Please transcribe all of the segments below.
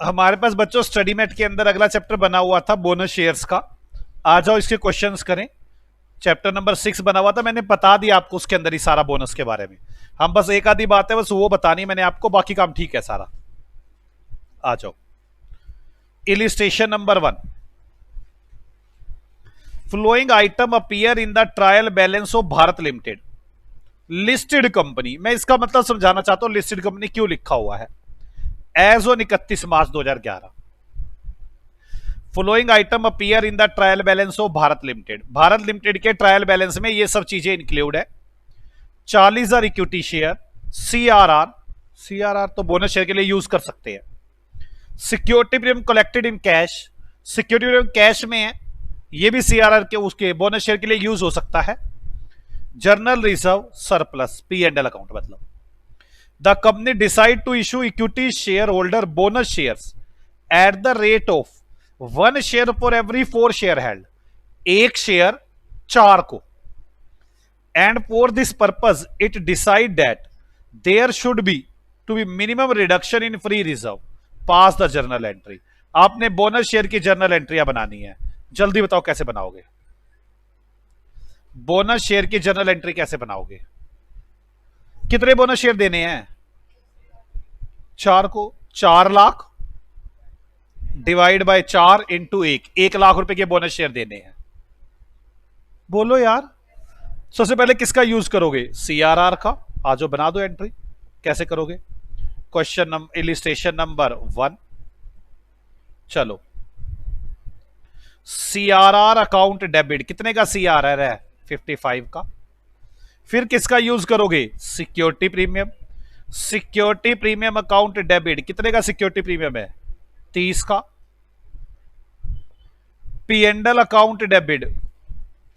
हमारे पास बच्चों study met के अंदर अगला चैप्टर बना हुआ था बोनस शेयर्स का। आ जाओ इसके क्वेश्चंस करें। चैप्टर नंबर 6 बना हुआ था, मैंने बता दिया आपको उसके अंदर ही सारा बोनस के बारे में। हम बस एक आधी बात है बस वो बतानी मैंने आपको, बाकी काम ठीक है सारा। आ जाओ illustration number 1। Flowing item appear in the trial balance of Bharat limited listed company. मैं इसका मतलब समझाना चाहता हूं लिस्टेड कंपनी क्यों लिखा हुआ है। As on 31 March 2011 following item appear in the trial balance of Bharat limited. Bharat limited के ट्रायल बैलेंस में ये सब चीजें इंक्लूड है। 40,000 इक्विटी शेयर, सीआरआर। सीआरआर तो बोनस शेयर के लिए यूज कर सकते हैं। Security premium collected in cash, security premium cash में है, ये भी सीआरआर के उसके बोनस शेयर के लिए यूज हो सकता है। Journal reserve surplus, P and L account मतलब। The company decide to issue equity share holder bonus shares at the rate of 1 share for every 4 share held, 1 share 4 को। And for this purpose it decide that there should be to be minimum reduction in free reserve, pass the journal entry. आपने bonus share की journal एंट्रियां बनानी है, जल्दी बताओ कैसे बनाओगे। बोनस शेयर की जर्नल एंट्री कैसे बनाओगे? कितने बोनस शेयर देने हैं? 4 को। 4 lakh divide by 4 into 1 lakh रुपए के बोनस शेयर देने हैं। बोलो यार, सबसे पहले किसका यूज करोगे? सीआरआर का। आज जो बना दो एंट्री, कैसे करोगे? Question number illustration number 1। चलो सीआरआर अकाउंट डेबिट, कितने का सीआरआर है? 55 का। फिर किसका यूज करोगे? Security premium. Security premium account debit, कितने का सिक्योरिटी प्रीमियम है? 30 का। P and L account debit,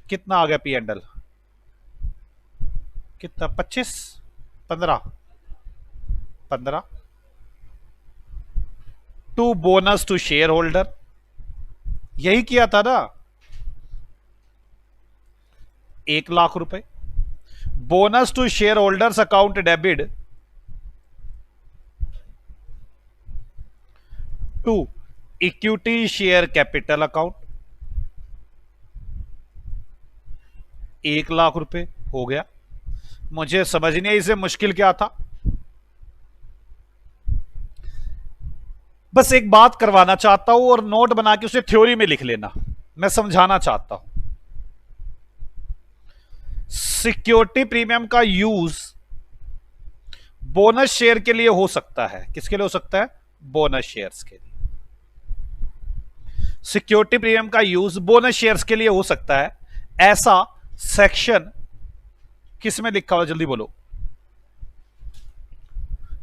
कितना आ गया? पी एंड एल कितना? 25 15 to bonus to share holder, यही किया था ना? 1 लाख रुपए। Bonus to share holders account debit to equity share capital account, 1 lakh रुपए हो गया। मुझे समझ नहीं आई इसे मुश्किल क्या था। बस एक बात करवाना चाहता हूं और नोट बना के उसे थ्योरी में लिख लेना, मैं समझाना चाहता हूं। सिक्योरिटी प्रीमियम का यूज बोनस शेयर के लिए हो सकता है। किसके लिए हो सकता है? बोनस शेयर्स के लिए। सिक्योरिटी प्रीमियम का यूज बोनस शेयर्स के लिए हो सकता है। ऐसा सेक्शन किस में लिखा हुआ? जल्दी बोलो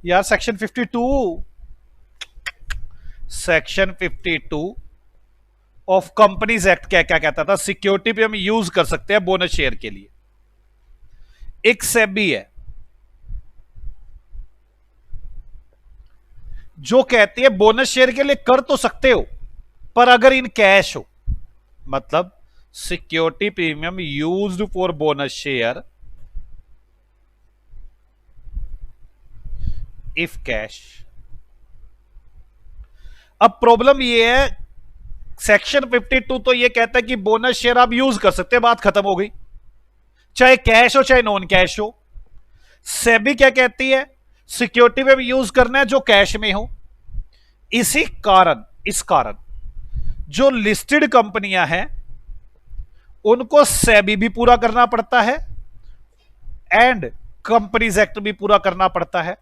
यार। Section 52, section 52 of companies act क्या क्या कहता था? सिक्योरिटी प्रीमियम यूज कर सकते हैं बोनस शेयर के लिए। एक सेबी है जो कहती है बोनस शेयर के लिए कर तो सकते हो, पर अगर इन कैश हो, मतलब security premium used for bonus share if cash. अब प्रॉब्लम ये है, सेक्शन 52 तो ये कहता है कि बोनस शेयर आप यूज कर सकते हैं, बात खत्म हो गई, चाहे कैश हो चाहे नॉन कैश हो। सेबी क्या कहती है? सिक्योरिटी में भी यूज करना है जो कैश में हो। इस कारण जो लिस्टेड कंपनियां हैं उनको सेबी भी पूरा करना पड़ता है एंड कंपनीज एक्ट भी पूरा करना पड़ता है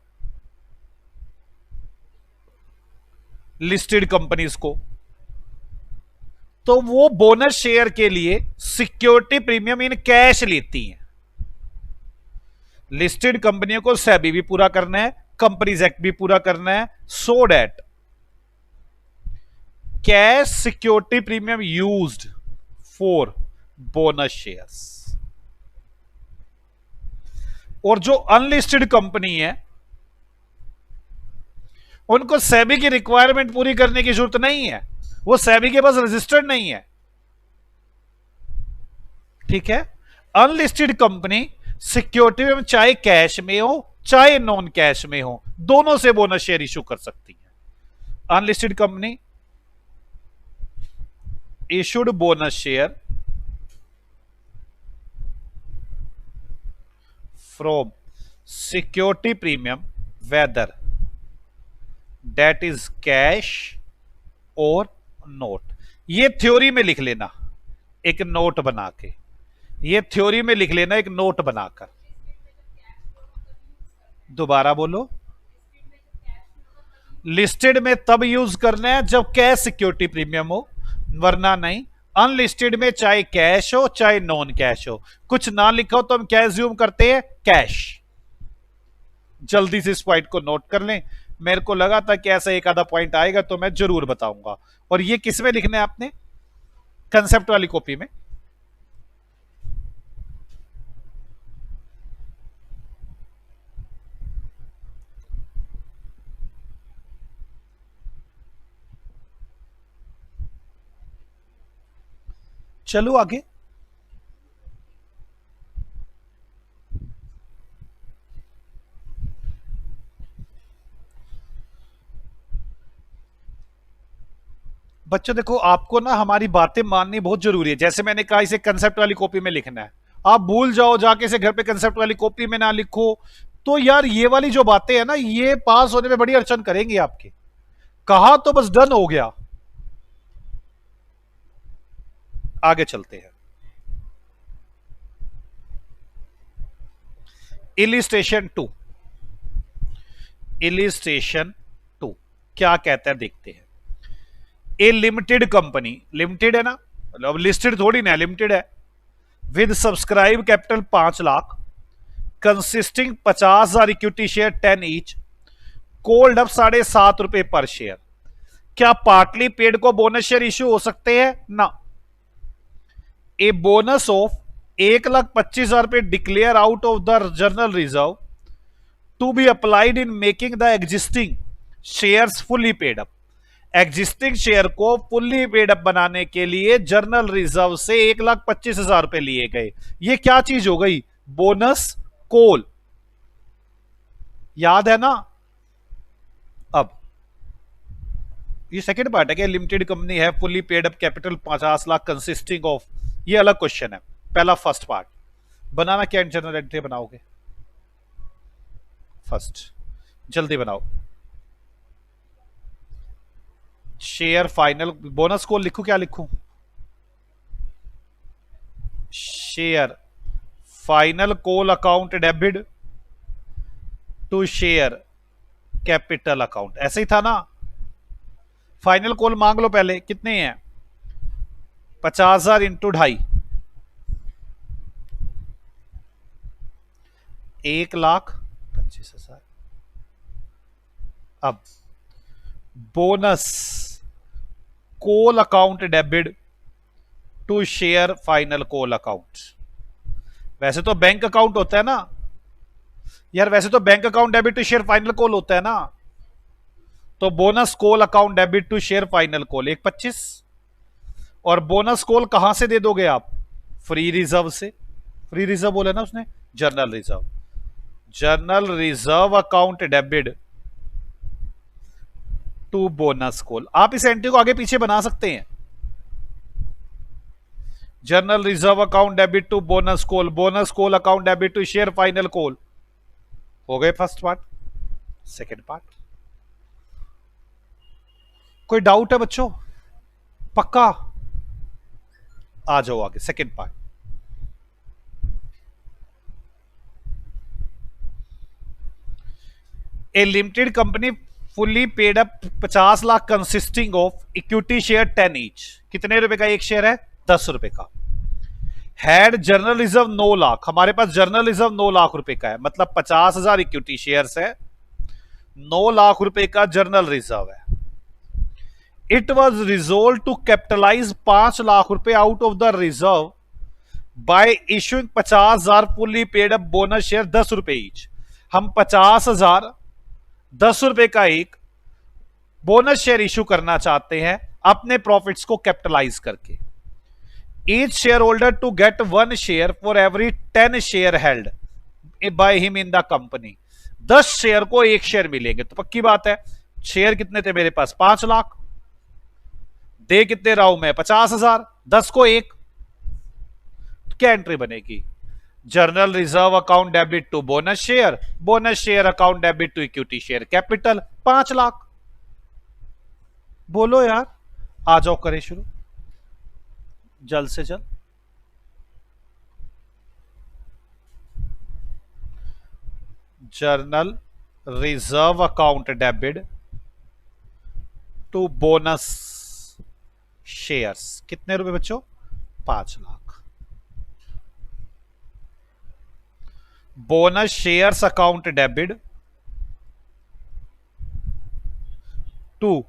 लिस्टेड कंपनीज को। तो वो बोनस शेयर के लिए सिक्योरिटी प्रीमियम इन कैश लेती हैं। लिस्टेड कंपनियों को सेबी भी पूरा करना है, कंपनीज एक्ट भी पूरा करना है, so that cash security premium used for bonus shares. और जो अनलिस्टेड कंपनी है उनको सेबी की रिक्वायरमेंट पूरी करने की जरूरत नहीं है, वो सेबी के पास रजिस्टर्ड नहीं है। ठीक है? अनलिस्टेड कंपनी सिक्योरिटी में चाहे कैश में हो चाहे नॉन कैश में हो, दोनों से बोनस शेयर इशू कर सकती है। Unlisted company issued bonus share from security premium whether that is cash or note। ये थ्योरी में लिख लेना एक नोट बना के, ये थ्योरी में लिख लेना एक नोट बनाकर। दोबारा बोलो। लिस्टेड में तब यूज करना है जब कैश सिक्योरिटी प्रीमियम हो, वरना नहीं। अनलिस्टेड में चाहे कैश हो चाहे नॉन कैश हो, कुछ ना लिखा हो तो हम क्या एज्यूम करते हैं, कैश। जल्दी से इस पॉइंट को नोट कर लें, मेरे को लगा था कि ऐसा एक आधा पॉइंट आएगा तो मैं जरूर बताऊंगा। और ये किस में लिखना है आपने, कंसेप्ट वाली कॉपी में। चलो आगे। बच्चों देखो, आपको ना हमारी बातें माननी बहुत जरूरी है। जैसे मैंने कहा, इसे कंसेप्ट वाली कॉपी में लिखना है। आप भूल जाओ जाके इसे घर पे कंसेप्ट वाली कॉपी में ना लिखो तो यार ये वाली जो बातें हैं ना, ये पास होने में बड़ी अड़चन करेंगी आपके। कहा तो बस डन हो गया। आगे चलते हैं। इलिस्ट्रेशन 2, इलिस्ट्रेशन 2 क्या कहता है देखते हैं। ए लिमिटेड कंपनी, लिमिटेड है ना, मतलब लिस्टेड थोड़ी ना, लिमिटेड है, with subscribe capital 5 lakh, consisting 50,000 equity share 10 each, called up ₹7.5 per share. क्या पार्टली पेड को बोनस शेयर इश्यू हो सकते हैं ना। A bonus of ₹1,25,000 declare out of the general reserve to be applied in making the existing shares fully paid up. Existing share को fully paid up बनाने के लिए जर्नल रिजर्व से ₹1,25,000 लिए गए। ये क्या चीज हो गई, बोनस कॉल, याद है ना। अब ये सेकंड पार्ट है कि लिमिटेड कंपनी है, fully paid up capital 50 lakh, consisting of, ये अलग क्वेश्चन है। पहला फर्स्ट पार्ट बनाना, क्या जर्नल एंट्री बनाओगे फर्स्ट, जल्दी बनाओ। शेयर फाइनल, बोनस को लिखूं, क्या लिखूं, share final call account debit to share capital account, ऐसे ही था ना। फाइनल कॉल मांग लो पहले, कितने हैं, 50,000 इंटू 2.5, 1,25,000। अब bonus call account debit to share final call account. वैसे तो बैंक अकाउंट होता है ना यार, वैसे तो bank account debit to share final call होता है ना। तो bonus call account debit to share final call 1,25, और बोनस कॉल कहां से दे दोगे आप, फ्री रिजर्व से। फ्री रिजर्व बोले ना उसने, general reserve, journal reserve account debit to bonus call. आप इस एंट्री को आगे पीछे बना सकते हैं, general reserve account debit to bonus call, bonus call account debit to share final call. हो गए फर्स्ट पार्ट। सेकंड पार्ट, कोई डाउट है बच्चों, पक्का, आ जाओ आगे। Second part, A limited company fully paid up 50 lakh consisting of equity share 10 each. कितने रुपए का एक शेयर है, 10 रुपए का। हैड जर्नल रिजर्व 9 लाख, हमारे पास जर्नल रिजर्व 9 लाख रुपए का है, मतलब 50,000 इक्विटी शेयर्स है, 9 लाख रुपए का जर्नल रिजर्व है। It was resolve to capitalise 5 lakh रुपए out of the reserve by issuing 50,000 fully paid up bonus share 10 रुपए ईच। हम 50,000 10 रुपए का एक बोनस शेयर इशू करना चाहते हैं अपने प्रॉफिट्स को कैपिटलाइज करके। Each share holder to get 1 share for every 10 share held by him in the company. 10 share को 1 शेयर मिलेंगे, तो पक्की बात है शेयर कितने थे मेरे पास? 5 लाख। दे कितने रहा हूं मैं? 50,000। 10 को 1, तो क्या एंट्री बनेगी? Journal reserve account debit to bonus share, bonus share account debit to equity share capital, 5 lakh. बोलो यार, आ जाओ करें शुरू जल्द से जल्द। Journal reserve account debit to bonus shares, कितने रुपए बच्चों? 5 lakh. Bonus shares account debit to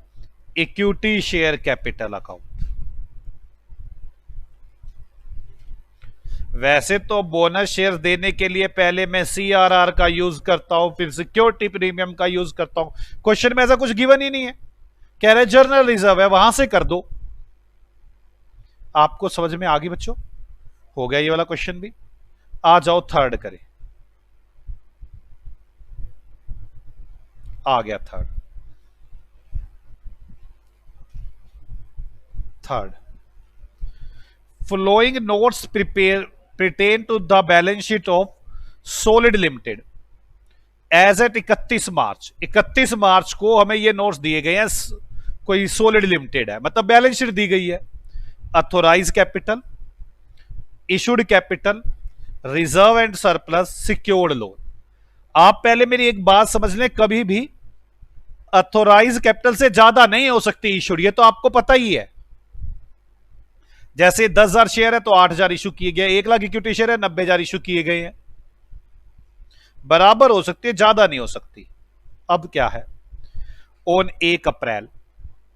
equity share capital account. वैसे तो बोनस शेयर देने के लिए पहले मैं सीआरआर का यूज करता हूं, फिर सिक्योरिटी प्रीमियम का यूज करता हूं। क्वेश्चन में ऐसा कुछ गिवन ही नहीं है, कह रहे जर्नल रिजर्व है, वहां से कर दो। आपको समझ में आ गई बच्चों? हो गया ये वाला क्वेश्चन भी। आ जाओ थर्ड करें। आ गया third. Third, flowing notes prepare pertain to the balance sheet of Solid Limited as at 31 March. 31 मार्च को हमें ये नोट्स दिए गए हैं, कोई सोलिड लिमिटेड है, मतलब बैलेंस शीट दी गई है। Authorize capital, issued capital, reserve and surplus, secured loan. आप पहले मेरी एक बात समझ लें, कभी भी अथोराइज कैपिटल से ज्यादा नहीं हो सकती इशूड, ये तो आपको पता ही है। जैसे 10,000 शेयर है तो 8,000 इशू किए गए, 1 लाख इक्विटी शेयर है 90,000 इशू किए गए हैं। बराबर हो सकती है, ज्यादा नहीं हो सकती। अब क्या है? On 1 April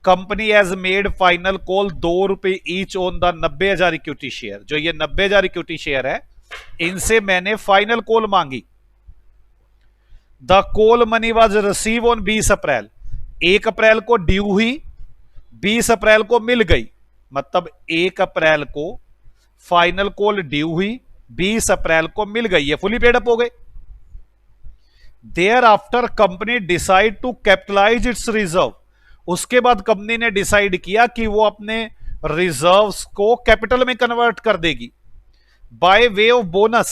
company has made final call ₹2 each on the 90,000 equity share. जो ये 90,000 इक्विटी शेयर है, इनसे मैंने फाइनल कॉल मांगी। The call money was receive on 20 अप्रैल। 1 अप्रैल को ड्यू हुई, 20 अप्रैल को मिल गई, मतलब 1 अप्रैल को फाइनल कॉल ड्यू हुई, 20 अप्रैल को मिल गई, ये फुली पेड अप हो गए। Thereafter company decide to capitalize its reserve. उसके बाद कंपनी ने डिसाइड किया कि वो अपने रिजर्व्स को कैपिटल में कन्वर्ट कर देगी by way of bonus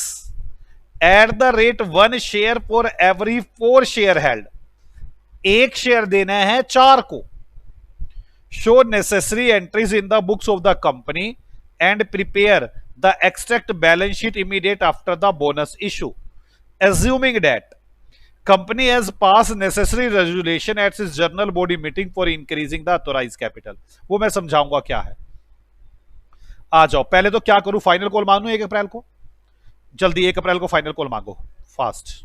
eight the rate 1 share for every 4 share held. 1 share देना है 4 को। Show necessary entries in the books of the company and prepare the extract balance sheet immediate after the bonus issue assuming that company has passed necessary resolution at its general body meeting for increasing the authorized capital। वो मैं समझाऊंगा क्या है। आ जाओ, पहले तो क्या करूं, फाइनल कॉल मांगू 1 अप्रैल को। जल्दी 1 अप्रैल को फाइनल कॉल मांगो, fast.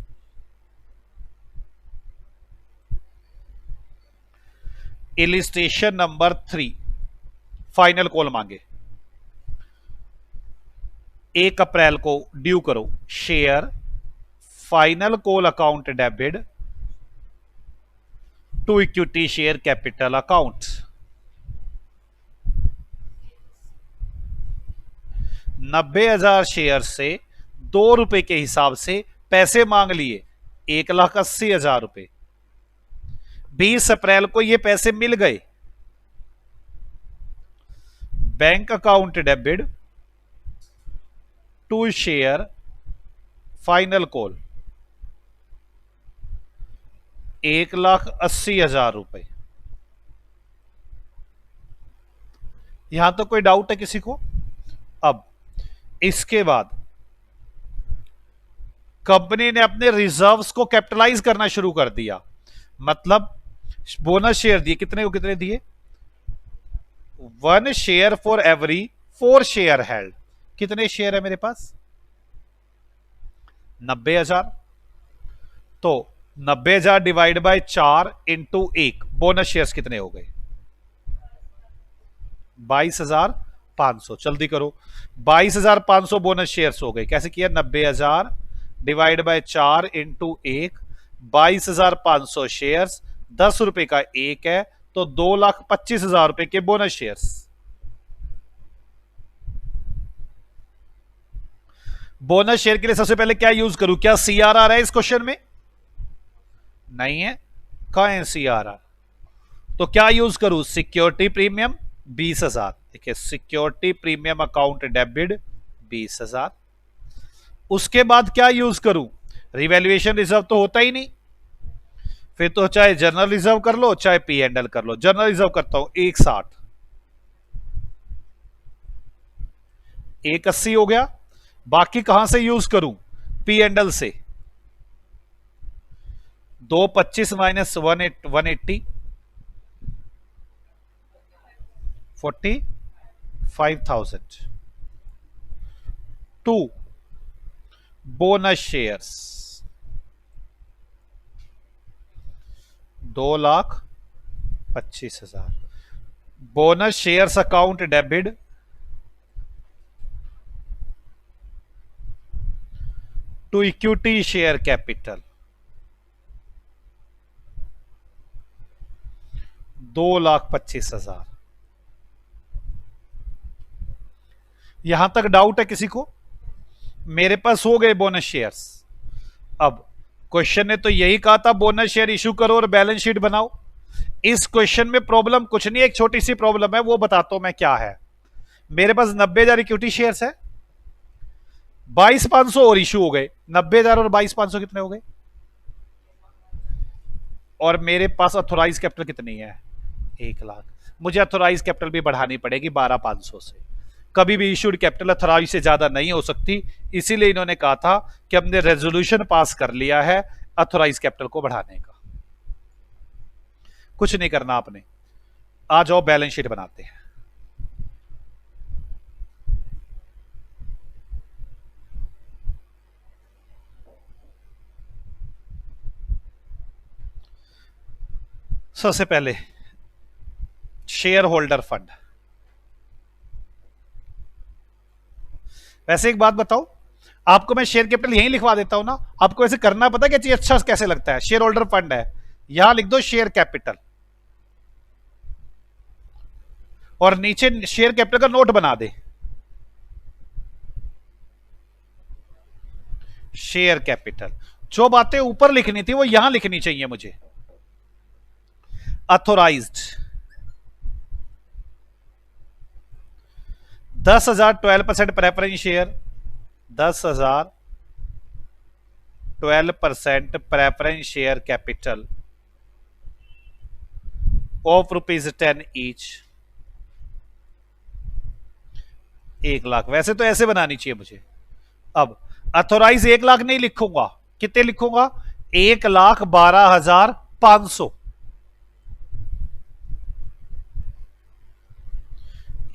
Illustration number 3, final call मांगे। 1 अप्रैल को ड्यू करो share final call account debit to equity share capital account. 90,000 share से ₹2 के हिसाब से पैसे मांग लिए, 1,80,000 रुपए। 20 अप्रैल को ये पैसे मिल गए। Bank account debit to share final call 1,80,000 रुपए। यहां तो कोई डाउट है किसी को? अब इसके बाद कंपनी ने अपने रिजर्व्स को कैपिटलाइज करना शुरू कर दिया, मतलब बोनस शेयर दिए। कितने को कितने दिए? 1 share for every 4 share held. कितने शेयर है मेरे पास? 90,000। तो 90,000 divide by 4 into 1, bonus shares कितने हो गए? 22,500। जल्दी करो, 22,500 बोनस शेयर्स हो गए। कैसे किया? 90,000 डिवाइड बाय 4 इंटू 1, 22,500 शेयर्स, ₹10 का 1 है, तो 2,25,000 रुपए के बोनस शेयर्स। बोनस शेयर के लिए सबसे पहले क्या यूज करूं? क्या सीआरआर है इस क्वेश्चन में? नहीं है। कहां है सीआरआर? तो क्या यूज करूं, सिक्योरिटी प्रीमियम 20,000, देखिए सिक्योरिटी प्रीमियम अकाउंट डेबिट 20,000। उसके बाद क्या यूज करूं, रिवैल्यूएशन रिजर्व तो होता ही नहीं, फिर तो चाहे जनरल रिजर्व कर लो चाहे पी एंड एल कर लो। जनरल रिजर्व करता हूं 160, 180 हो गया। बाकी कहां से यूज करूं, पी एंड एल से 225 minus 180 45,000 to bonus shares 2,25,000, bonus shares account debit to equity share capital 2,25,000। यहां तक डाउट है किसी को? मेरे पास हो गए बोनस शेयर्स। अब क्वेश्चन ने तो यही कहा था बोनस शेयर इशू करो और बैलेंस शीट बनाओ। इस क्वेश्चन में प्रॉब्लम कुछ नहीं, एक छोटी सी प्रॉब्लम है, वो बताता हूं मैं क्या है। मेरे पास 90,000 इक्विटी शेयर्स है, 22,500 और इशू हो गए, 90,000 और 22,500 कितने हो गए? और मेरे पास अथोराइज कैपिटल कितनी है, 1,00,000। मुझे अथोराइज कैपिटल भी बढ़ानी पड़ेगी 12,500 से। कभी भी इशूड कैपिटल अथोराइज से ज्यादा नहीं हो सकती, इसीलिए इन्होंने कहा था कि हमने रेजोल्यूशन पास कर लिया है अथोराइज कैपिटल को बढ़ाने का। कुछ नहीं करना आपने, आ जाओ बैलेंस शीट बनाते हैं। सबसे पहले शेयर होल्डर फंड। वैसे एक बात बताओ, आपको मैं शेयर कैपिटल यहीं लिखवा देता हूं ना, आपको वैसे करना पता क्या चीज अच्छा कैसे लगता है? शेयर होल्डर फंड है, यहां लिख दो शेयर कैपिटल और नीचे शेयर कैपिटल का नोट बना दे, शेयर कैपिटल। जो बातें ऊपर लिखनी थी वो यहां लिखनी चाहिए मुझे। Authorised 10,000 12% preference share, 10,000 12% preference share capital of ₹10 each, 1,00,000। वैसे तो ऐसे बनानी चाहिए मुझे। अब अथोराइज 1,00,000 नहीं लिखूंगा, कितने लिखूंगा, 1,12,500।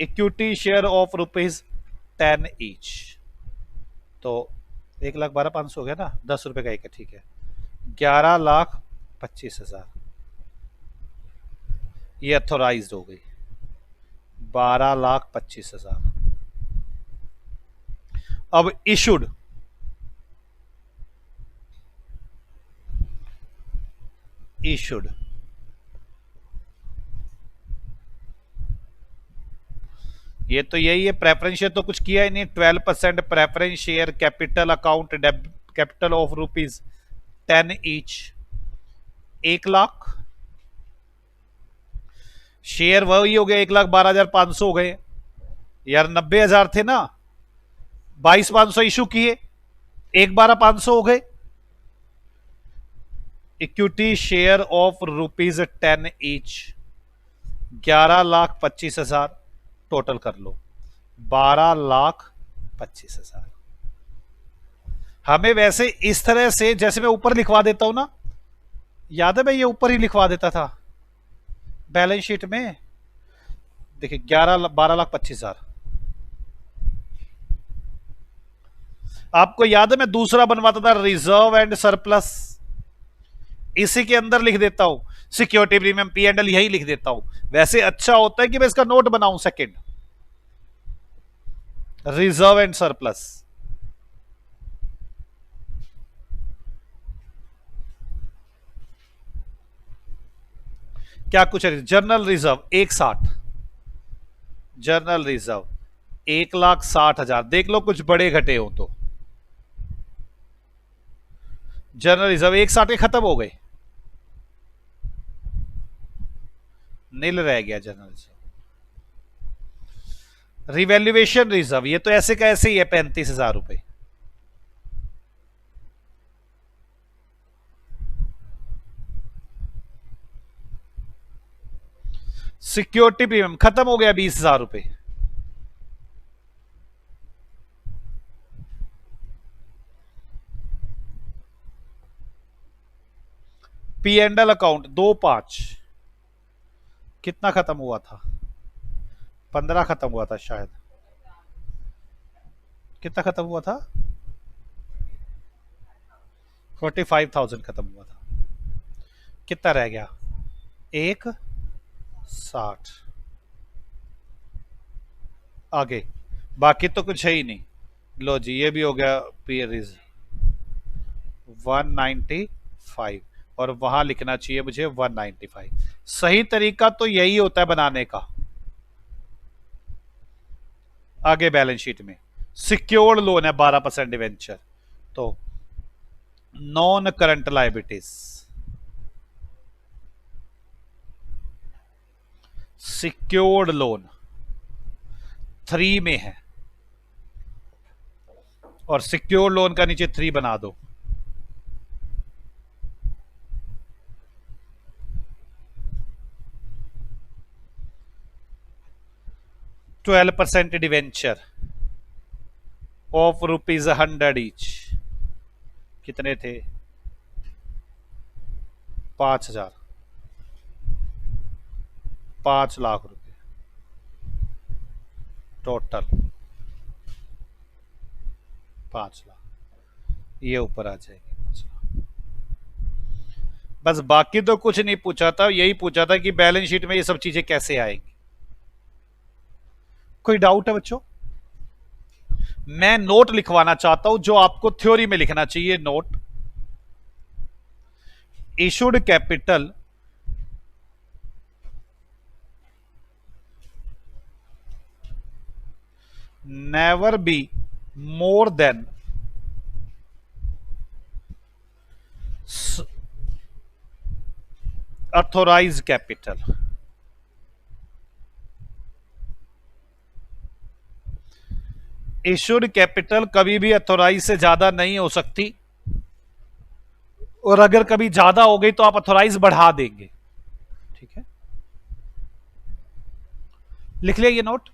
इक्विटी शेयर ऑफ ₹10 ईच, तो 1,12,500 हो गया ना, 10 रुपए का एक है, ठीक है। 11,25,000 ये अथोराइज हो गई, 12,25,000। अब इशूड ये तो यही है, प्रेफरेंस शेयर तो कुछ किया ही नहीं। 12% preference share capital account capital of ₹10 each, 1,00,000। Share वही हो गया, 1,12,500 हो गए यार, 90,000 थे ना, 22,500 इशू किए, 1,12,500 हो गए। Equity share of ₹10 each, 11,25,000 total कर लो, 12,25,000। हमें वैसे इस तरह से, जैसे मैं ऊपर लिखवा देता हूं ना, याद है मैं ये ऊपर ही लिखवा देता था बैलेंस शीट में, देखिए 12,25,000। आपको याद है मैं दूसरा बनवाता था रिजर्व एंड सरप्लस, इसी के अंदर लिख देता हूं security premium P and L, यही लिख देता हूं। वैसे अच्छा होता है कि मैं इसका नोट बनाऊं, सेकंड रिजर्व एंड सरप्लस। क्या कुछ है, जर्नल रिजर्व 160, जर्नल रिजर्व 1,60,000, देख लो कुछ बड़े घटे हो तो। जर्नल रिजर्व 160 के खत्म हो गए, नील रह गया जनरल रिजर्व। रिवैल्यूएशन रिजर्व ये तो ऐसे का ऐसे ही है 35,000 रुपए। सिक्योरिटी प्रीमियम खत्म हो गया 20,000 रुपए। पी एंड एल अकाउंट 2/5 कितना खत्म हुआ था? 15 खत्म हुआ था शायद। कितना खत्म हुआ था? 45,000 खत्म हुआ था। कितना रह गया? 1,60। आगे बाकी तो कुछ है ही नहीं। लो जी ये भी हो गया पी रिज 195 और वहां लिखना चाहिए मुझे 195। सही तरीका तो यही होता है बनाने का। आगे बैलेंस शीट में सिक्योर्ड लोन है 12% डिवेंचर, तो non current liabilities secured loan 3 में है और सिक्योर्ड लोन का नीचे 3 बना दो। %12 डिवेंचर ऑफ ₹100 ईच कितने थे? 5,000 5,00,000 रुपए टोटल। 5,00,000 ये ऊपर आ जाएगी 5,00,000। बस बाकी तो कुछ नहीं पूछा था, यही पूछा था कि बैलेंस शीट में ये सब चीजें कैसे आएंगी। कोई डाउट है बच्चों? मैं नोट लिखवाना चाहता हूं जो आपको थ्योरी में लिखना चाहिए। Note issued capital never be more than authorize capital. Issued capital कभी भी अथोराइज से ज्यादा नहीं हो सकती, और अगर कभी ज्यादा हो गई तो आप अथोराइज बढ़ा देंगे। ठीक है, लिख लिया ये नोट।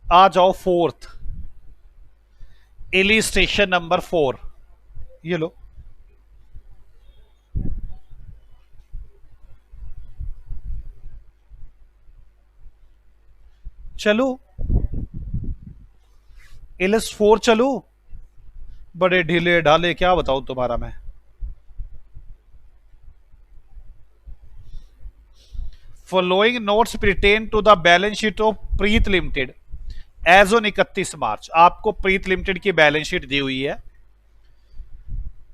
आ जाओ फोर्थ, इलिस्ट्रेशन नंबर 4। ये लो, चलो इलिस्ट 4 चलो। बड़े ढीले ढाले क्या बताऊं तुम्हारा मैं। Following notes pertain to the balance sheet of Preet limited as on 31 March. आपको प्रीत लिमिटेड की बैलेंस शीट दी हुई है।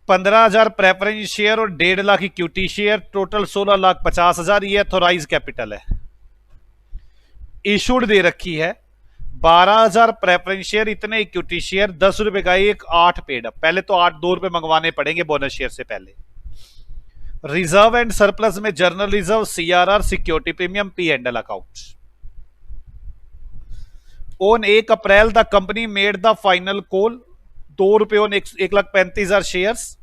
15,000 प्रेफरेंस शेयर और 1.5 लाख इक्विटी शेयर, टोटल 16,50,000 ये अथोराइज कैपिटल है। इशूड दे रखी है 12,000 प्रेफरेंस शेयर, इतने इक्विटी शेयर, 10 रुपए का एक, 8 पेड अप। पहले तो 8 2 रुपए मंगवाने पड़ेंगे बोनस शेयर से पहले। रिजर्व एंड सरप्लस में journal reserve, CRR, security premium, P and L account. On 1 April the company made the final call, 2 रुपए on 1,35,000 shares.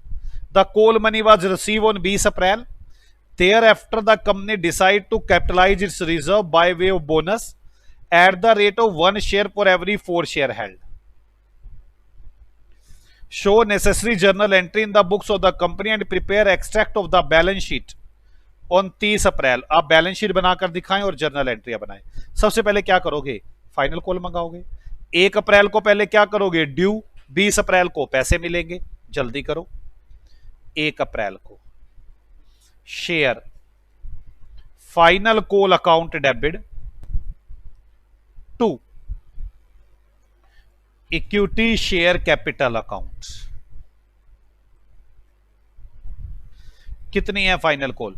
The call money was receive on 20 April. Thereafter, the company decided to capitalize its reserve by way of bonus at the rate of 1 share for every 4 share held. Show necessary journal entry in the books of the company and prepare extract of the balance sheet on 30 अप्रैल। आप balance sheet बनाकर दिखाएं और journal एंट्रियां बनाएं। सबसे पहले क्या करोगे? Final call मंगाओगे। 1 अप्रैल को पहले क्या करोगे? ड्यू। 20 अप्रैल को पैसे मिलेंगे, जल्दी करो। 1 अप्रैल को share final call account debit to equity share capital account. कितनी है फाइनल कॉल?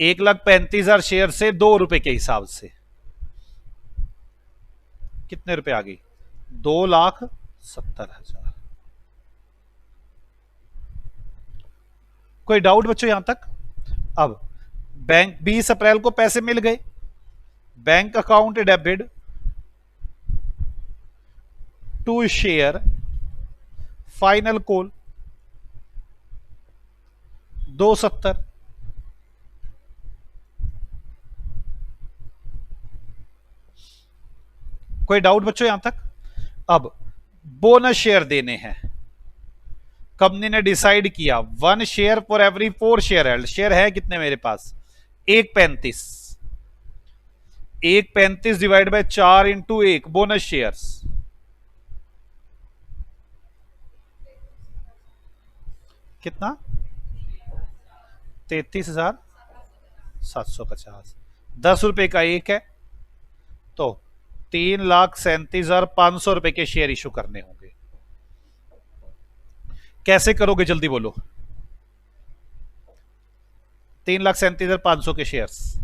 1,35,000 शेयर से 2 रुपए के हिसाब से कितने रुपए आ गई? 2,70,000। कोई डाउट बच्चों यहां तक? अब बैंक 20 अप्रैल को पैसे मिल गए, bank account debit to share, final call 270। कोई डाउट बच्चों यहां तक? अब बोनस शेयर देने हैं। कंपनी ने डिसाइड किया 1 share for every 4 share held. Share है कितने मेरे पास? 1,35। 1,35 divide by 4 into 1 bonus shares, कितना? 33,750। 10 रुपए का एक है तो 3,37,500 के शेयर इशू करने होंगे। कैसे करोगे जल्दी बोलो? 3,37,500 के शेयर्स।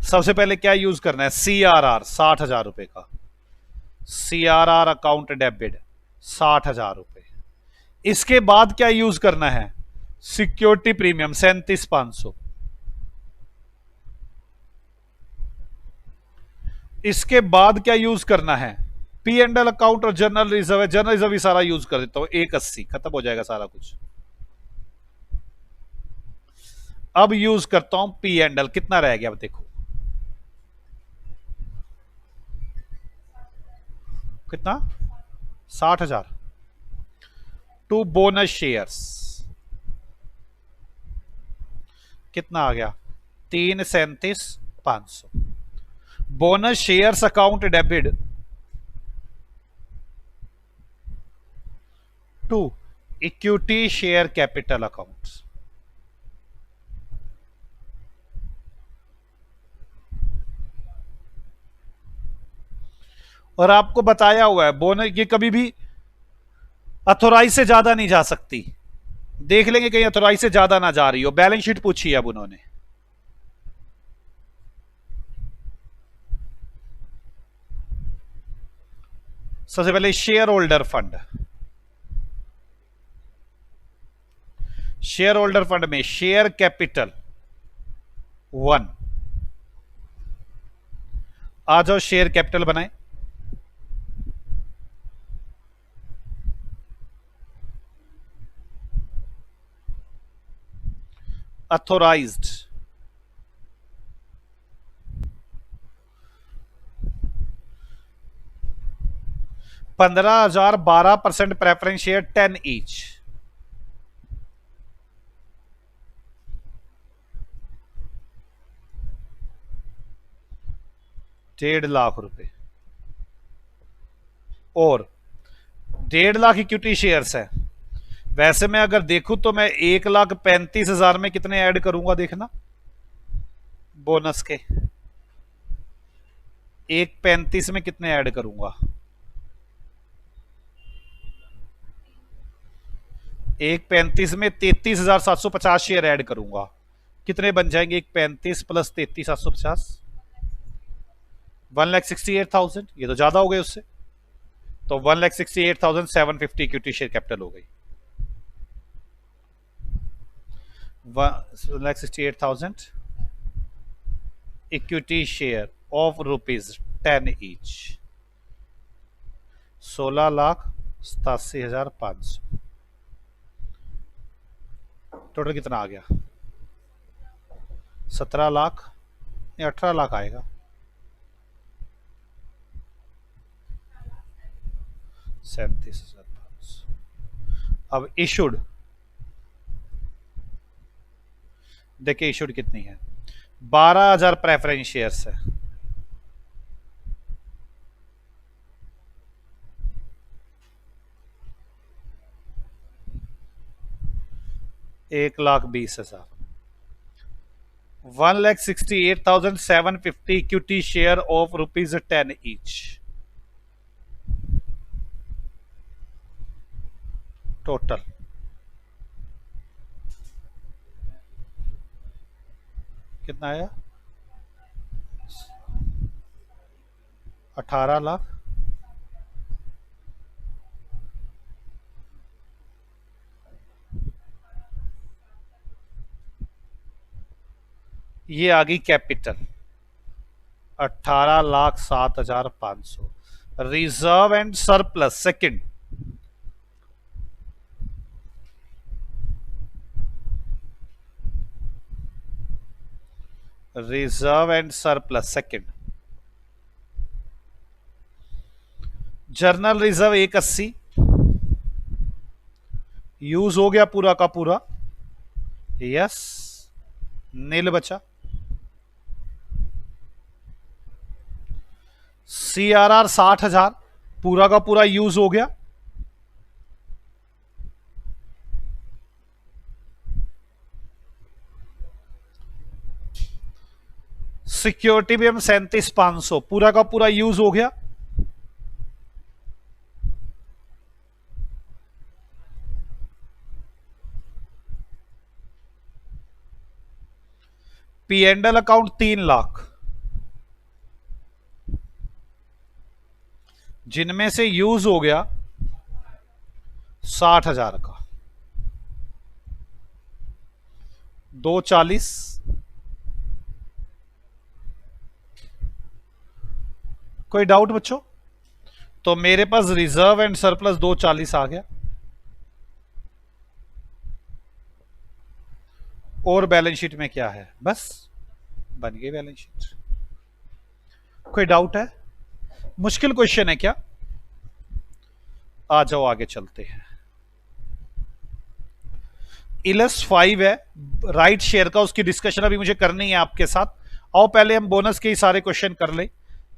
सबसे पहले क्या यूज करना है? CRR 60,000 का। CRR account debit 60,000। इसके बाद क्या यूज करना है? Security premium 37,500। इसके बाद क्या यूज करना है? P&L अकाउंट और जनरल रिजर्व है। जनरल रिजर्व भी सारा यूज कर देता हूं, 1,80 खत्म हो जाएगा सारा कुछ। अब यूज करता हूं P&L। कितना रह गया अब देखो, कितना? 60,000 टू बोनस शेयर्स, कितना आ गया? 3,37,500। Bonus shares account debit to equity share capital account. और आपको बताया हुआ है बोनस ये कभी भी अथोराइज से ज्यादा नहीं जा सकती। देख लेंगे कहीं अथोराइज से ज्यादा ना जा रही हो। बैलेंस शीट पूछी है अब उन्होंने। सबसे पहले share holder fund. Share holder fund में शेयर कैपिटल 1। आ जाओ शेयर कैपिटल बनाए। Authorised 15,000, 12% preference share 10 each. 1.5 lakh रुपए और 1.5 लाख इक्विटी शेयर्स है। वैसे मैं अगर देखूं तो मैं 1,35,000 में कितने ऐड करूंगा देखना बोनस के। 1,35 में कितने ऐड करूंगा? 1,35 में 33,750 शेयर ऐड करूंगा। कितने बन जाएंगे? 1,35 प्लस 33,750 1,68,000। ये तो ज्यादा हो गए उससे, तो 1,68,750 इक्विटी शेयर कैपिटल हो गई। 1,68,000 equity share of ₹10 each. 16,87,500। Total कितना आ गया? 17 लाख या 18 लाख आएगा। 37,500। अब इशूड देखिए, इशूड कितनी है? 12,000 प्रेफरेंस शेयर्स है। ₹1,20,000। 1,68,750 equity share of ₹10 each. Total कितना आया? 18 लाख। ये आ गई capital 18,07,500। Reserve and surplus second, reserve and surplus second. Journal reserve 180 use हो गया पूरा का पूरा, यस, नील बचा। CRR 60,000 पूरा का पूरा यूज हो गया। सिक्योरिटी भी हम 37,500 पूरा का पूरा यूज हो गया। P&L अकाउंट 3 लाख, जिनमें से यूज हो गया 60,000 का, 240। कोई डाउट बच्चों? तो मेरे पास रिजर्व एंड सरप्लस 240 आ गया, और बैलेंस शीट में क्या है? बस बन गई बैलेंस शीट। कोई डाउट है? मुश्किल क्वेश्चन है क्या? आ जाओ आगे चलते हैं। इलस 5 है राइट शेयर का, उसकी डिस्कशन अभी मुझे करनी है आपके साथ। आओ पहले हम बोनस के ही सारे क्वेश्चन कर ले।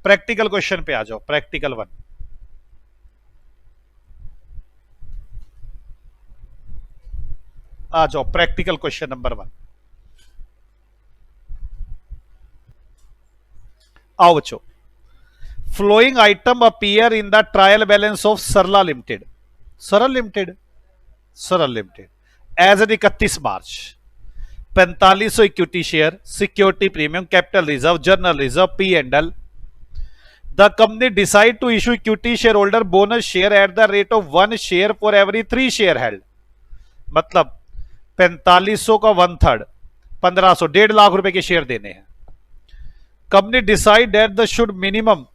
प्रैक्टिकल क्वेश्चन पे आ जाओ, प्रैक्टिकल 1। आ जाओ प्रैक्टिकल क्वेश्चन नंबर 1। आओ बच्चों, flowing item appear in the trial balance of Sarla limited, Saral limited, Saral limited as on 31 March. 4500 equity share, security premium, capital reserve, journal reserve, P&L। The company decide to issue equity share holder bonus share at the rate of 1 share for every 3 share held. मतलब 4500 का 1/3, 1500, 1.5 लाख रुपए के share देने हैं। Company decide that the should minimum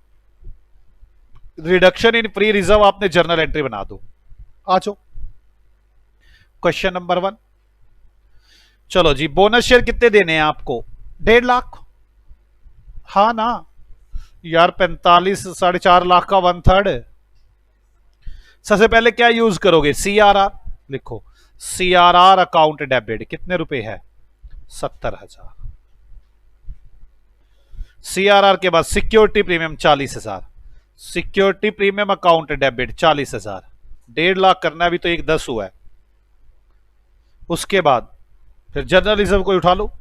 reduction in free reserve, आपने journal entry बना दो। आ जाओ क्वेश्चन नंबर 1। चलो जी, बोनस शेयर कितने देने हैं आपको? 1.5 लाख। हाँ ना यार, 45 4.5 लाख का 1/3। सबसे पहले क्या यूज करोगे? CRR लिखो। CRR अकाउंट डेबिट कितने रुपए है? 70,000। CRR के बाद security premium 40,000, security premium account debit 40,000। 1.5 lakh करना, अभी तो 1/10 हुआ है। उसके बाद फिर जनरल रिजर्व को उठा लो,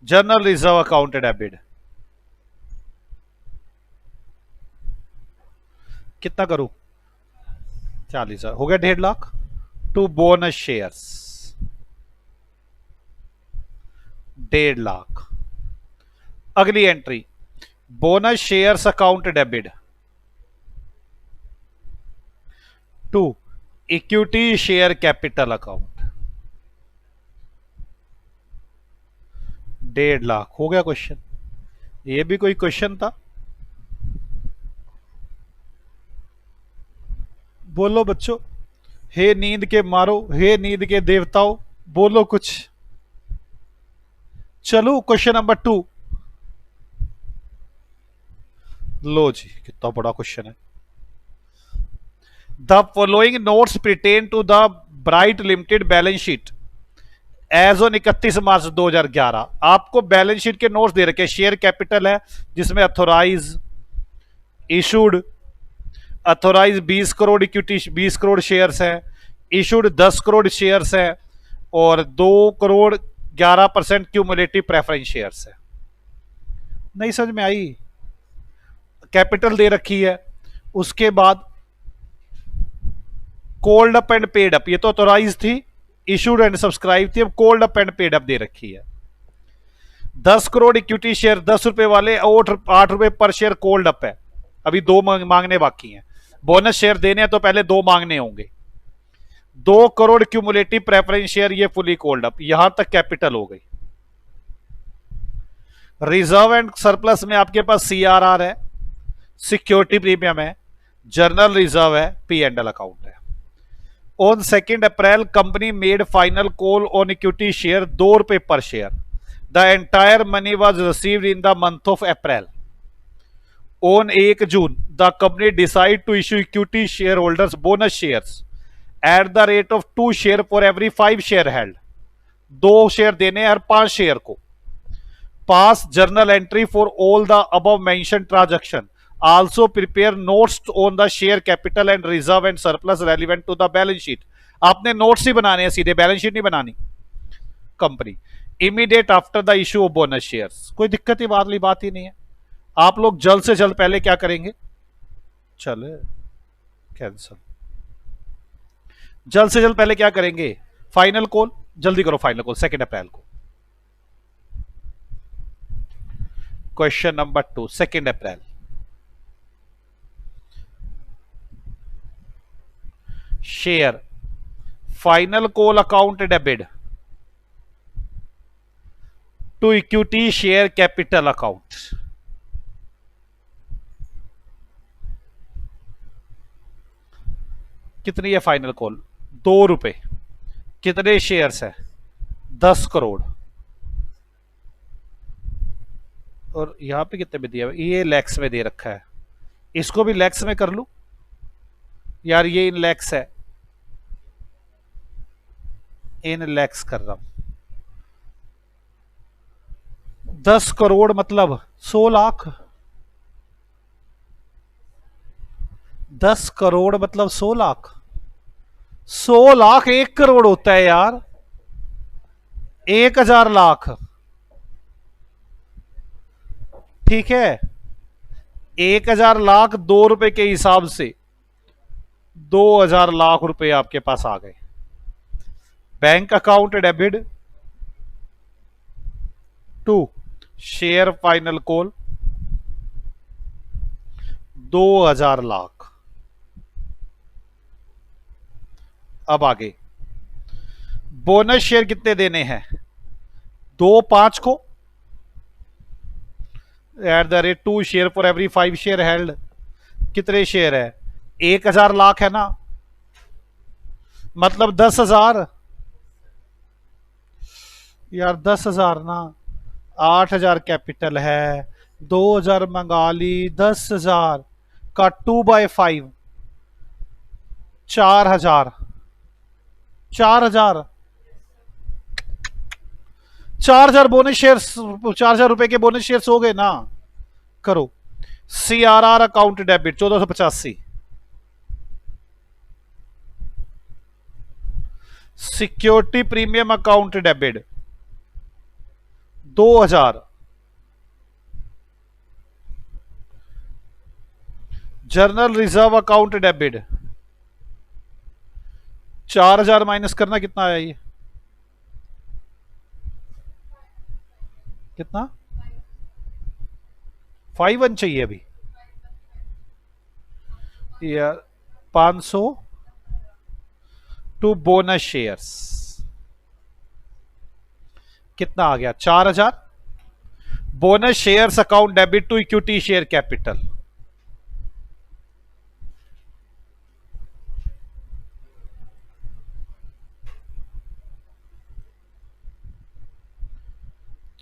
जनरल रिजर्व अकाउंट डेबिट कितना करूं? 40,000 हो गया, 1.5 lakh. To bonus shares 1.5 lakh. अगली entry bonus shares account debit to equity share capital account 1.5 lakh. हो गया क्वेश्चन। ये भी कोई क्वेश्चन था? बोलो बच्चों, हे नींद के मारो, हे नींद के देवताओं, बोलो कुछ। चलो क्वेश्चन नंबर 2। लो जी, कितना बड़ा क्वेश्चन है। The following notes pertain to the bright limited balance sheet as on 31 March 2011। आपको बैलेंस शीट के नोट्स दे रखे, शेयर कैपिटल है जिसमें authorize, issued, authorize 20 crore equity, 20 crore shares है, इशूड 10 करोड़ शेयर्स है, और 2 करोड़ 11% क्यूमुलेटिव प्रेफरेंस शेयर्स है। नहीं समझ में आई? कैपिटल दे रखी है, उसके बाद called up and paid up, ये तो अथोराइज थी, इशूड एंड सब्सक्राइब थी, अब called up and paid up दे रखी है। 10 करोड़ इक्विटी शेयर, 10 रुपए वाले, 8 रुपए पर शेयर कोल्ड अप है, अभी दो मांगने बाकी हैं। बोनस शेयर देने हैं तो पहले दो मांगने होंगे। 2 करोड़ क्यूमुलेटिव प्रेफरेंस शेयर, ये फुली कोल्ड अप, यहां तक कैपिटल हो गई। रिजर्व एंड सरप्लस में आपके पास सीआरआर है, सिक्योरिटी प्रीमियम है, जर्नल रिजर्व है, पी एंड एल अकाउंट है। On 2 April company made final call on equity share 2 रुपए per share. The entire money was received in the month of April. On 1 June the company decide to issue equity share holders bonus shares at the rate of 2 share for every 5 share held. 2 share देने हर 5 share को। पास journal entry for all the above mention transaction. Also prepare notes on the share capital and reserve and surplus relevant to the balance sheet। आपने notes ही बनाने हैं, सीधे balance sheet नहीं बनानी company. Immediate after the issue of bonus shares, कोई दिक्कत ही बात ही नहीं है। आप लोग जल्द से जल्द पहले क्या करेंगे, चले कैंसल, जल्द से जल्द पहले क्या करेंगे, फाइनल कॉल, जल्दी करो फाइनल कॉल 2 अप्रैल को। क्वेश्चन नंबर 2, 2 अप्रैल। Share final call account debit to equity share capital account. कितनी है फाइनल कॉल, 2 रुपए। कितने शेयर्स है, 10 करोड़। और यहां पे कितने में दिया है, ये लैक्स में दे रखा है, इसको भी लैक्स में कर लू यार, ये इन लैक्स है, इन लैक्स कर रहा हूं। 10 करोड़ मतलब 100 लाख। 10 करोड़ मतलब 100 लाख। 100 लाख 1 करोड़ होता है यार, 1000 लाख, ठीक है। 1000 लाख 2 रुपए के हिसाब से 2000 लाख रुपए आपके पास आ गए। Bank account debit to share final call 2000 lakh. अब आगे बोनस शेयर कितने देने हैं, 2/5 को at the rate 2 share for every 5 share held. कितने शेयर है, 1000 लाख है ना, मतलब 10,000 यार, 10,000 ना, 8,000 कैपिटल है, 2,000 मंगा ली, 10,000 का 2/5 4,000। 4,000 बोनस शेयर्स, 4,000 रुपए के बोनस शेयर्स हो गए ना। करो CRR account debit 1485। Security premium account debit 2000। Journal reserve account debit 4000 minus करना, कितना आया ये, कितना 51 चाहिए अभी यार। 500 टू बोनस शेयर्स कितना आ गया, 4000। Bonus shares account debit to equity share capital,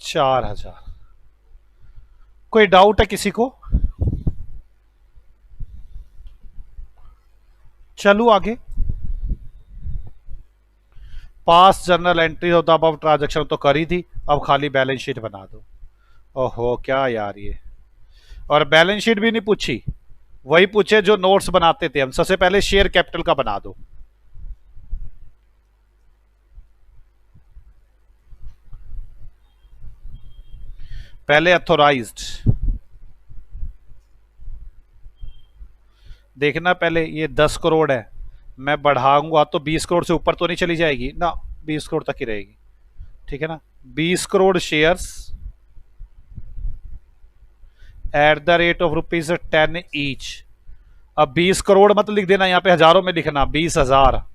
$4,000। कोई डाउट है किसी को, चलू आगे। पास जर्नल एंट्री होता अब ट्रांजैक्शन तो करी थी, अब खाली बैलेंस शीट बना दो। ओहो क्या यार ये, और बैलेंस शीट भी नहीं पूछी, वही पूछे जो नोट्स बनाते थे हम। सबसे पहले शेयर कैपिटल का बना दो। पहले अथोराइज्ड देखना, पहले ये 10 करोड़ है, मैं बढ़ाऊंगा तो 20 करोड़ से ऊपर तो नहीं चली जाएगी ना, 20 करोड़ तक ही रहेगी, ठीक है ना। 20 crore shares at the rate of ₹10 each. अब 20 करोड़ मत लिख देना, यहां पे हजारों में लिखना, 20,000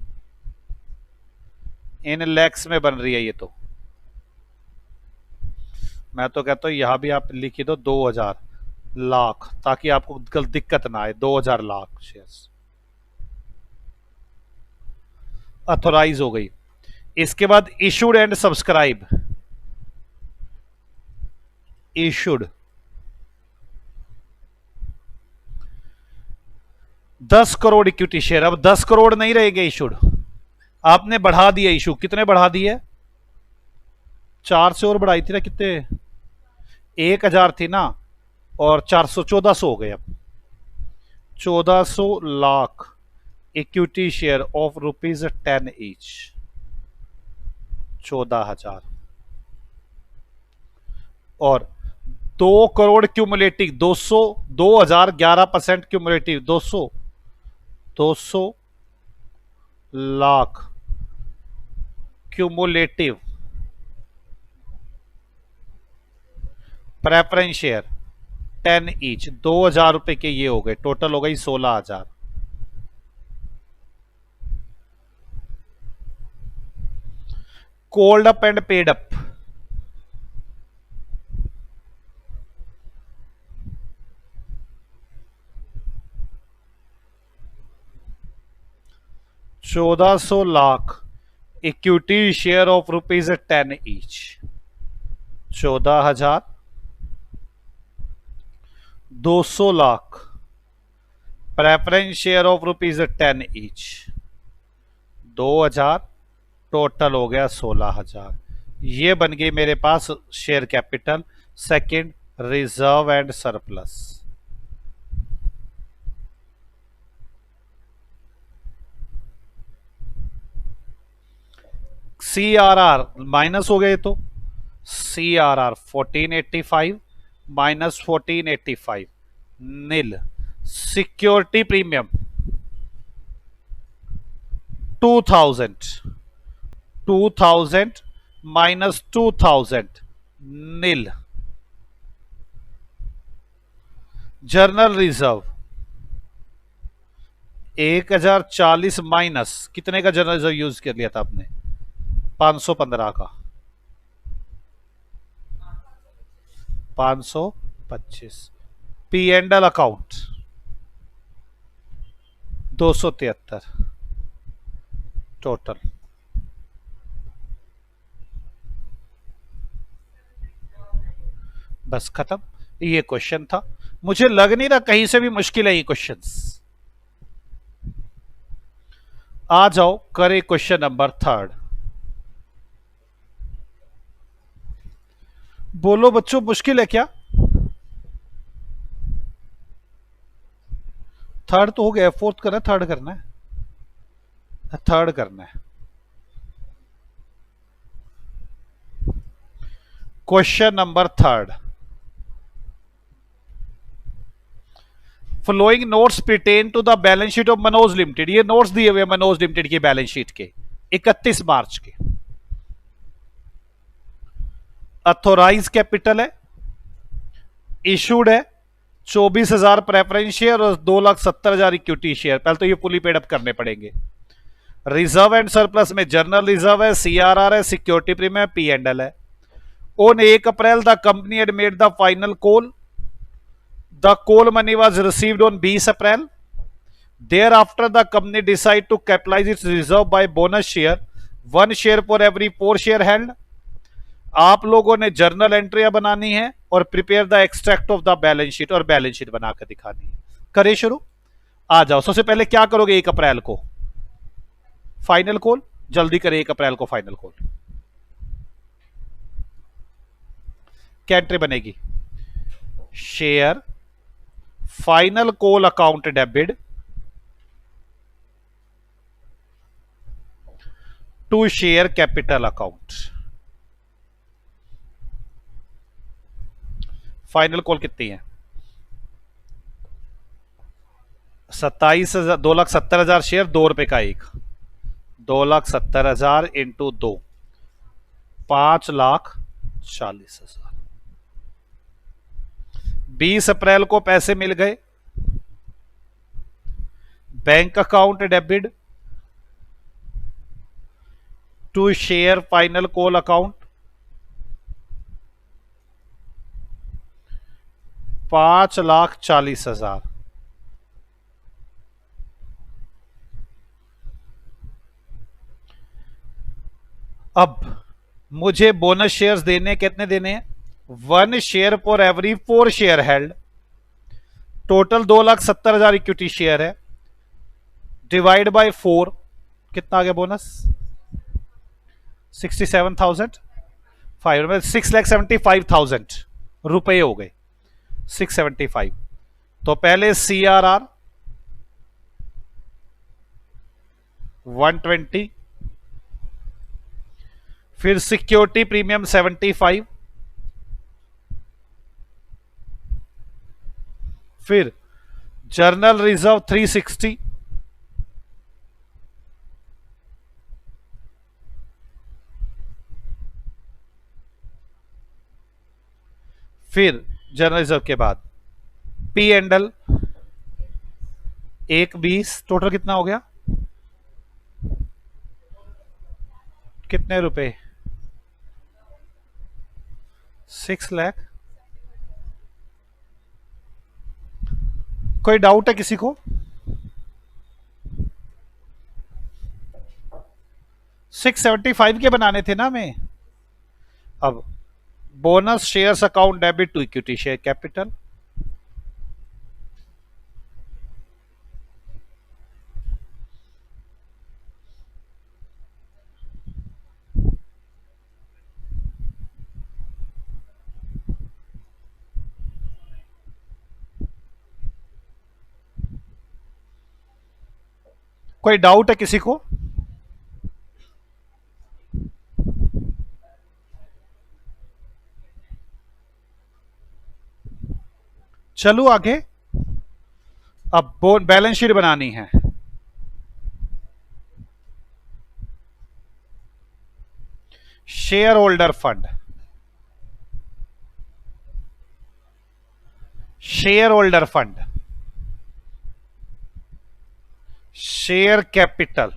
इन लैक्स में बन रही है ये तो। मैं तो कहता हूं यहां भी आप लिखी दो 2000 लाख, ताकि आपको कल दिक्कत ना आए। 2000 लाख शेयर्स अथोराइज हो गई। इसके बाद issued and subscribe. Issued 10 crore equity share. अब 10 करोड़ नहीं रहेंगे इशूड, आपने बढ़ा दिया इशू। कितने बढ़ा दिए? 4 से और बढ़ाई थी ना, कितने? 1000 थी ना, और 400 1400 हो गए। अब 1400 lakh equity share of ₹10 each, 14,000। और 2 crore cumulative, 200 2011% cumulative, 200 lakh cumulative preference share 10 each, 2000 रुपए के ये हो गए। टोटल हो गई 16,000। Called up and paid up, ₹1400 lakh equity share of ₹10 each, 14,000। 200 lakh preference share of ₹10 each, 2000। Total हो गया 16,000। ये बन गई मेरे पास share capital. Second, reserve and surplus. CRR minus हो गए तो CRR 1485 minus 1485 nil. Security premium 2000 minus 2000 nil. General reserve 1040 minus कितने का जर्नल रिजर्व यूज कर लिया था आपने? 515 का, 525। P and L account 273 total. बस खत्म। ये क्वेश्चन था। मुझे लग नहीं रहा कहीं से भी मुश्किल है ये क्वेश्चंस। आ जाओ करे क्वेश्चन नंबर 3। बोलो बच्चों, मुश्किल है क्या? 3 तो हो गया, 4th करना है, 3rd करना है? 3rd करना है। Question number 3। Flowing notes pertain to the balance sheet of Manoj limited. ये नोट्स दिए हुए मनोज लिमिटेड की बैलेंस शीट के 31 मार्च के। अथोराइज कैपिटल है, इशूड है 24,000 प्रेफरेंस शेयर और 2,70,000 इक्विटी शेयर। पहले तो ये फुली पेड अप करने पड़ेंगे। रिजर्व एंड सरप्लस में जर्नल रिजर्व है, CRR है, सिक्योरिटी प्रीमियम, P&L है। On 1 April the company had made the final call. The call money was received on 20 April. Thereafter, the company decided to capitalize its reserve by bonus share, 1 share for every 4 share held. आप लोगों ने journal एंट्रियां बनानी है और prepare the extract of the balance sheet, और balance sheet बनाकर दिखानी है। करें शुरू। आ जाओ। सबसे पहले क्या करोगे? 1 अप्रैल को फाइनल कॉल। जल्दी करें, 1 अप्रैल को फाइनल कॉल। क्या एंट्री बनेगी? Share final call account debit to share capital account. Final call कितनी है? 27,000, 2,70,000 शेयर, ₹2 का एक। 2,70,000 इंटू 2, 5,40,000। 20 अप्रैल को पैसे मिल गए, bank account debit to share final call account 5,40,000। अब मुझे बोनस शेयर्स देने, कितने देने हैं? 1 share for every 4 share held. Total 2,70,000 equity share है, डिवाइड बाय 4, कितना आ गया बोनस? 67,500, 6,75,000 रुपए हो गए। 675। तो पहले CRR 120, फिर सिक्योरिटी प्रीमियम 75, फिर जर्नल रिजर्व 360, फिर जर्नल रिजर्व के बाद पी एंडल 1,20, टोटल कितना हो गया? कितने रुपए? 6 लाख। कोई डाउट है किसी को? 675 के बनाने थे ना हमें। अब bonus shares account debit to equity share capital, कोई डाउट है किसी को? चलो आगे। अब बैलेंस शीट बनानी है। Share holder fund, share holder fund, share capital,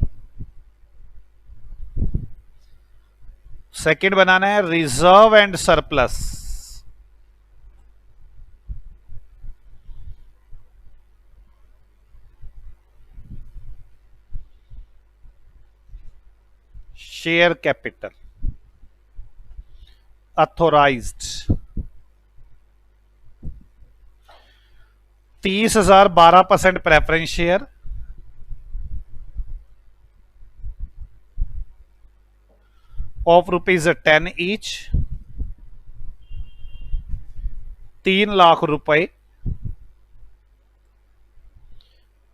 second बनाना है reserve and surplus, share capital, authorised 30,000 12% preference share, of ₹10 each, 3 lakh रुपए,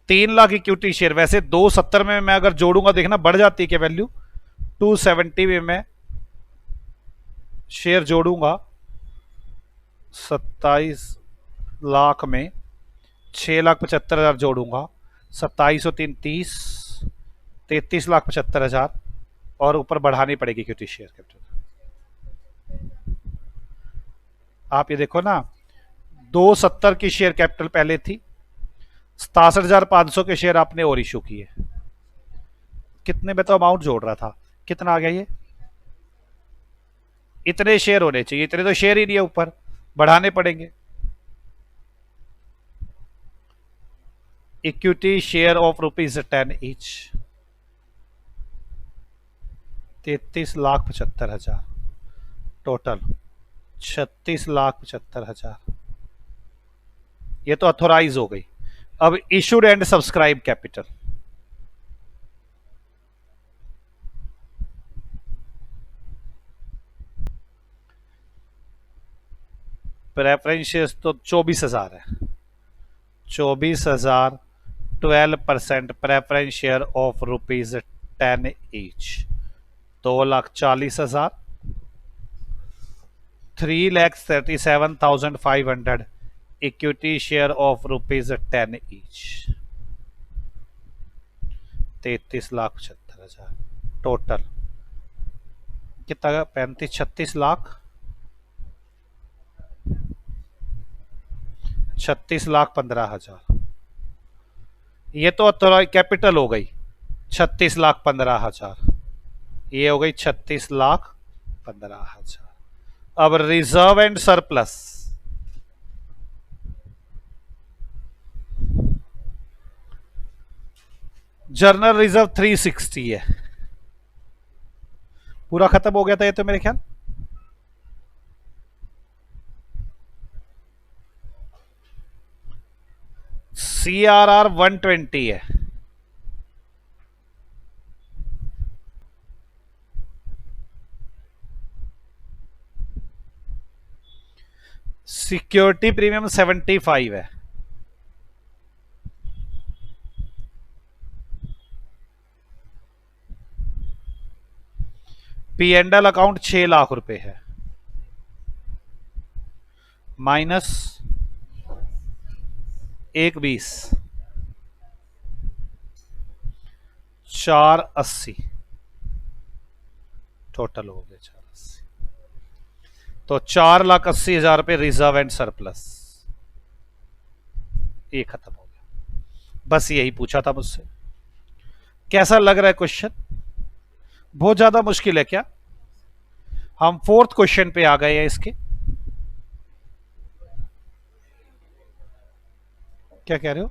3 लाख इक्विटी शेयर। वैसे 270 में मैं अगर जोड़ूंगा, देखना बढ़ जाती है क्या वैल्यू? 270 में मैं शेयर जोड़ूंगा 27 लाख में, 6,75,000 जोड़ूंगा, 27 और 3 30, 33,75,000 और ऊपर बढ़ानी पड़ेगी इक्विटी शेयर कैपिटल। आप ये देखो ना, 270 की शेयर कैपिटल पहले थी, 67,500 के शेयर आपने और इशू किए। कितने में तो अमाउंट जोड़ रहा था, कितना आ गया ये? इतने शेयर होने चाहिए, इतने तो शेयर ही नहीं है, ऊपर बढ़ाने पड़ेंगे। Equity share of ₹10 each, 33,75,000, total 36,75,000। ये तो अथोराइज हो गई। अब issued and subscribe capital, preference shares तो 24,000 है, 24,000, 12% preference share of ₹10 each, 2,40,000, 3,37,500 equity share of ₹10 each, 33,75,000, total कितना? 35-36 लाख। 36,15,000। ये तो थोड़ा कैपिटल हो गई, 36,15,000। ये हो गई 36,15,000। अब reserve and surplus, journal reserve 360 है। पूरा खत्म हो गया था ये तो मेरे ख्याल। CRR 120 है। सिक्योरिटी प्रीमियम 75 है। P&L अकाउंट 6 लाख रुपए है, माइनस 120, 480 टोटल हो गया 480। तो 4,80,000 रुपए रिजर्व एंड सरप्लस। ये खत्म हो गया, बस यही पूछा था मुझसे। कैसा लग रहा है क्वेश्चन? बहुत ज्यादा मुश्किल है क्या? हम 4th क्वेश्चन पे आ गए हैं इसके। क्या कह रहे हो?